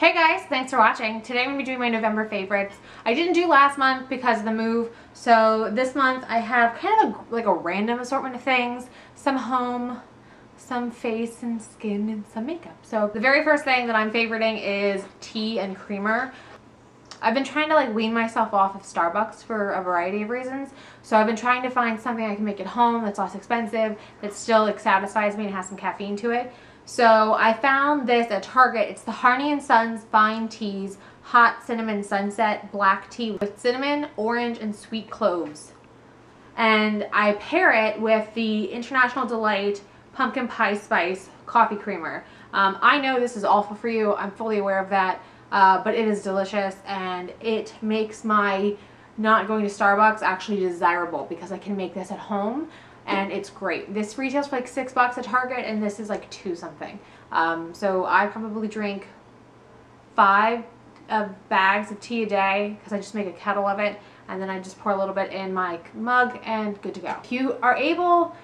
Hey guys, thanks for watching. Today I'm going to be doing my November favorites. I didn't do last month because of the move, so this month I have kind of like a random assortment of things. Some home, some face and skin, and some makeup. So the very first thing that I'm favoriting is tea and creamer. I've been trying to like wean myself off of Starbucks for a variety of reasons. So I've been trying to find something I can make at home that's less expensive, that still like satisfies me and has some caffeine to it. So I found this at Target. It's the Harney & Sons Fine Teas Hot Cinnamon Sunset Black Tea with cinnamon, orange, and sweet cloves. And I pair it with the International Delight Pumpkin Pie Spice Coffee Creamer. I know this is awful for you. I'm fully aware of that. But it is delicious, and it makes my not going to Starbucks actually desirable because I can make this at home, and it's great. This retails for like $6 at Target, and this is like $2 something. So I probably drink 5 bags of tea a day because I just make a kettle of it, and then I just pour a little bit in my mug and good to go. If you are able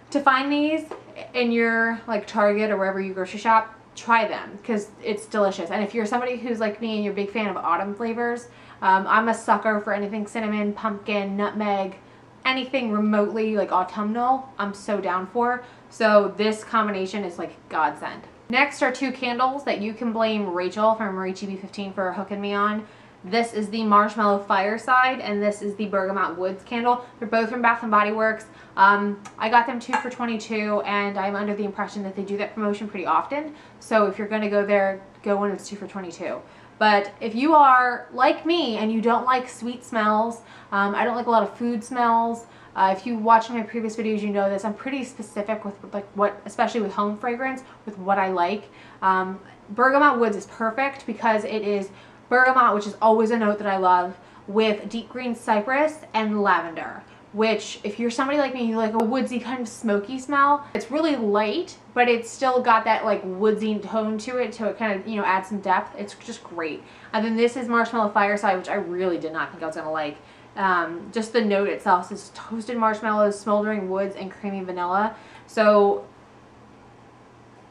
to find these in your like Target or wherever you grocery shop, try them because it's delicious. And if you're somebody who's like me and you're a big fan of autumn flavors, I'm a sucker for anything cinnamon, pumpkin, nutmeg, anything remotely like autumnal, I'm so down for. So this combination is like godsend. Next are 2 candles that you can blame Rachel from MarieGB15 for hooking me on. This is the Marshmallow Fireside, and this is the Bergamot Woods candle. They're both from Bath & Body Works. I got them 2 for $22, and I'm under the impression that they do that promotion pretty often. So if you're going to go there, go when it's 2 for $22. But if you are like me and you don't like sweet smells, I don't like a lot of food smells. If you watch my previous videos, you know this. I'm pretty specific with like what, especially with home fragrance, with what I like. Bergamot Woods is perfect because it is bergamot, which is always a note that I love, with deep green cypress and lavender, which if you're somebody like me, you like a woodsy kind of smoky smell. It's really light, but it's still got that like woodsy tone to it, so it kind of, you know, adds some depth. It's just great. And then this is Marshmallow Fireside, which I really did not think I was gonna like. Just the note itself is toasted marshmallows, smoldering woods, and creamy vanilla. So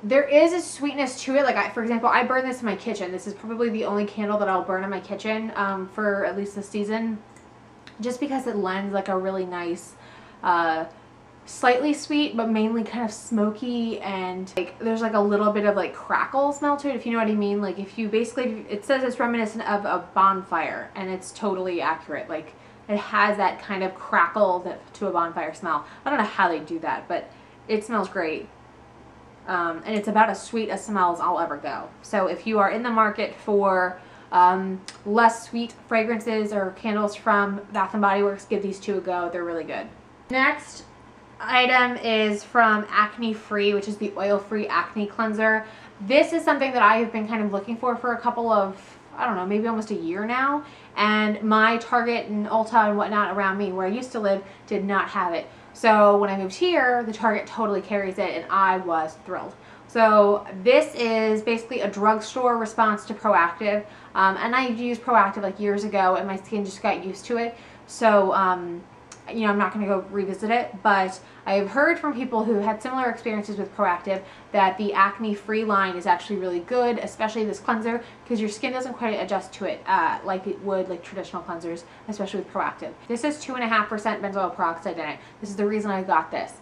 there is a sweetness to it. Like for example, I burn this in my kitchen. This is probably the only candle that I'll burn in my kitchen for at least this season, just because it lends like a really nice, slightly sweet, but mainly kind of smoky, and like there's like a little bit of like crackle smell to it, if you know what I mean. Like if you basically, it says it's reminiscent of a bonfire, and it's totally accurate. Like it has that kind of crackle to a bonfire smell. I don't know how they do that, but it smells great. And it's about as sweet a smell as I'll ever go. So if you are in the market for less sweet fragrances or candles from Bath & Body Works, give these 2 a go. They're really good. Next item is from AcneFree, which is the oil-free acne cleanser. This is something that I have been kind of looking for a couple of, I don't know, maybe almost a year now. And my Target and Ulta and whatnot around me where I used to live did not have it. So when I moved here, the Target totally carries it, and I was thrilled. So this is basically a drugstore response to Proactive, and I used Proactive like years ago, and my skin just got used to it. So you know, I'm not going to go revisit it, but I have heard from people who had similar experiences with Proactive that the AcneFree line is actually really good, especially this cleanser, because your skin doesn't quite adjust to it like it would like traditional cleansers, especially with Proactive. This has 2.5% benzoyl peroxide in it. This is the reason I got this.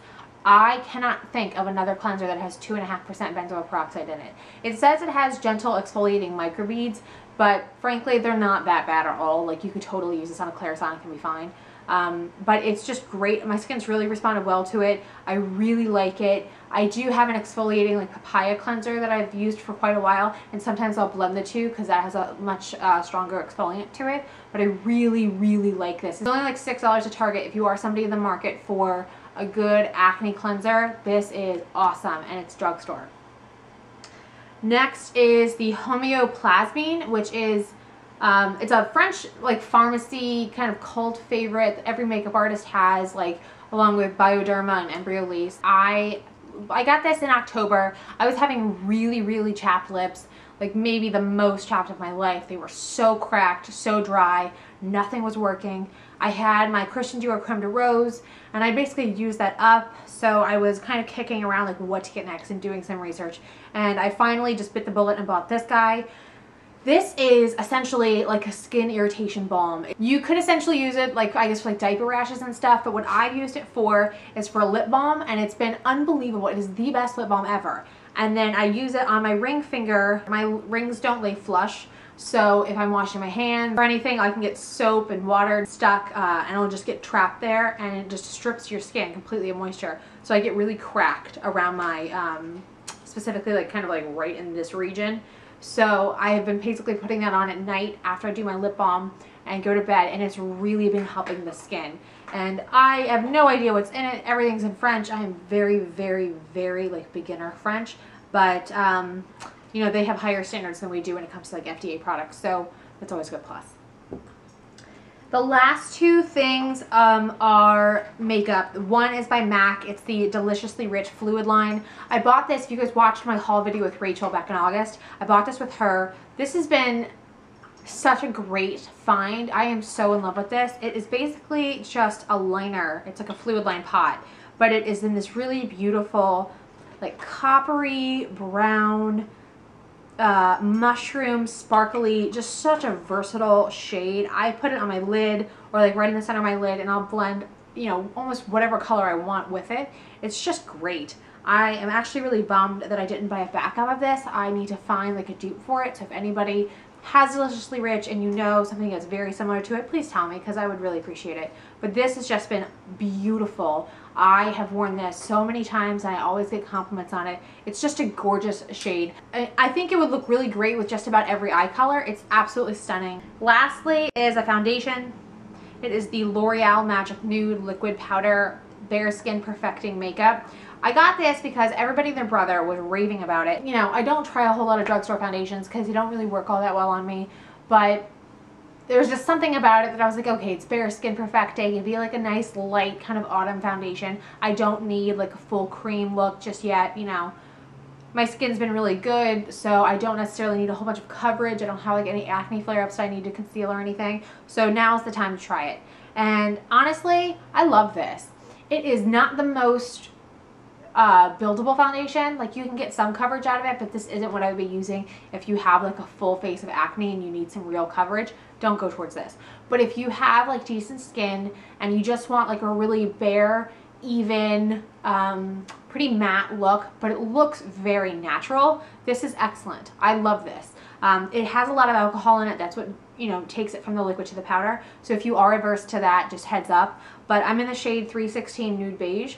I cannot think of another cleanser that has 2.5% benzoyl peroxide in it. It says it has gentle exfoliating microbeads, but frankly, they're not that bad at all. Like you could totally use this on a Clarisonic and be fine. But it's just great. My skin's really responded well to it. I really like it. I do have an exfoliating like papaya cleanser that I've used for quite a while, and sometimes I'll blend the 2 because that has a much stronger exfoliant to it. But I really, really like this. It's only like $6 at Target. If you are somebody in the market for a good acne cleanser, this is awesome, and it's drugstore. Next is the Homeoplasmine, which is it's a French like pharmacy kind of cult favorite that every makeup artist has, like along with Bioderma and Embryolisse. I got this in October. I was having really, really chapped lips, like maybe the most chapped of my life. They were so cracked, so dry, nothing was working. I had my Christian Dior Creme de Rose, and I basically used that up, so I was kind of kicking around like what to get next and doing some research, and I finally just bit the bullet and bought this guy. This is essentially like a skin irritation balm. You could essentially use it like, I guess, for like diaper rashes and stuff, but what I've used it for is for a lip balm, and it's been unbelievable. It is the best lip balm ever. And then I use it on my ring finger. My rings don't lay flush, so if I'm washing my hands or anything, I can get soap and water stuck and it'll just get trapped there, and it just strips your skin completely of moisture. So I get really cracked around my, specifically like kind of like right in this region. So I have been basically putting that on at night after I do my lip balm and go to bed, and it's really been helping the skin. And I have no idea what's in it. Everything's in French. I am very, very, very like beginner French, but you know, they have higher standards than we do when it comes to like FDA products, so that's always a good plus. The last two things are makeup. One is by MAC. It's the Deliciously Rich Fluidline. I bought this, if you guys watched my haul video with Rachel back in August, I bought this with her. This has been such a great find. I am so in love with this. It is basically just a liner. It's like a Fluidline pot, but it is in this really beautiful, like coppery brown, mushroom, sparkly, just such a versatile shade. I put it on my lid or like right in the center of my lid, and I'll blend, you know, almost whatever color I want with it. It's just great. I am actually really bummed that I didn't buy a backup of this. I need to find like a dupe for it. So if anybody has Deliciously Rich and you know something that's very similar to it, please tell me, because I would really appreciate it. But this has just been beautiful. I have worn this so many times and I always get compliments on it. It's just a gorgeous shade. I think it would look really great with just about every eye color. It's absolutely stunning. Lastly is a foundation. It is the L'Oreal Magic Nude Liquid Powder Bare Skin Perfecting Makeup. I got this because everybody and their brother was raving about it. You know, I don't try a whole lot of drugstore foundations because they don't really work all that well on me, but there's just something about it that I was like, okay, it's Bare Skin Perfecting. It'd be like a nice light kind of autumn foundation. I don't need like a full cream look just yet, you know. My skin's been really good, so I don't necessarily need a whole bunch of coverage. I don't have like any acne flare-ups I need to conceal or anything. So now's the time to try it. And honestly, I love this. It is not the most buildable foundation. Like, you can get some coverage out of it, but this isn't what I would be using if you have like a full face of acne and you need some real coverage. Don't go towards this. But if you have like decent skin and you just want like a really bare, even, pretty matte look, but it looks very natural, this is excellent. I love this. It has a lot of alcohol in it. That's what, you know, takes it from the liquid to the powder. So if you are averse to that, just heads up. But I'm in the shade 316 Nude Beige,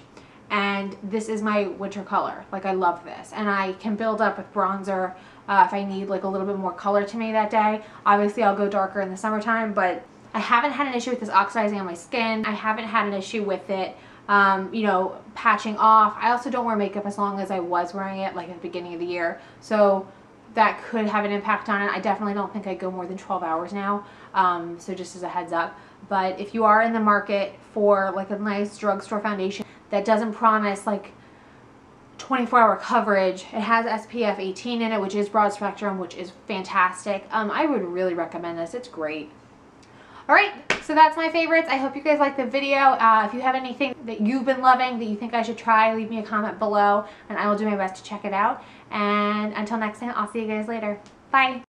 and this is my winter color. Like, I love this, and I can build up with bronzer if I need like a little bit more color to me that day. Obviously I'll go darker in the summertime, but I haven't had an issue with this oxidizing on my skin. I haven't had an issue with it you know, patching off. I also don't wear makeup as long as I was wearing it like at the beginning of the year, so that could have an impact on it. I definitely don't think I go more than 12 hours now, so just as a heads up. But if you are in the market for like a nice drugstore foundation that doesn't promise like 24-hour coverage, it has SPF 18 in it, which is broad spectrum, which is fantastic. I would really recommend this. It's great. Alright, so that's my favorites. I hope you guys liked the video. If you have anything that you've been loving that you think I should try, leave me a comment below and I will do my best to check it out. And until next time, I'll see you guys later. Bye!